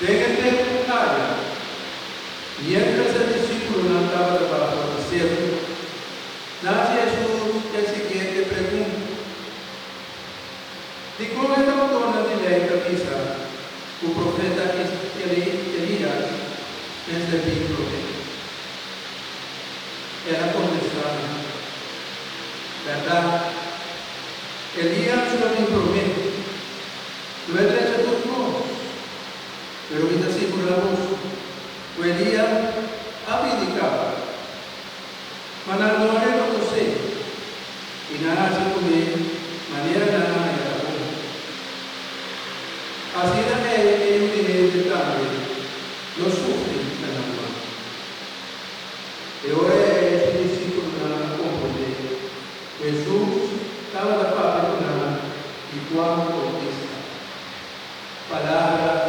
Pégate área. Mientras el discípulo no andaba debajo del cielo, nace Jesús el siguiente pregunta. ¿De cómo el autor de la ley avisa un profeta Elías es el profeta? Era contestado, ¿verdad? Elías lo promete, luego se turno, pero mi discípulo la voz, Elías abdicaba, mas no era lo sé, y nada se puede, manera nada de la voz. Así era él que yo dije de tarde, lo sufre en la mano. Y ahora es un discípulo nada comprende. Jesús estaba de parte con nada y Juan contesta. Palabra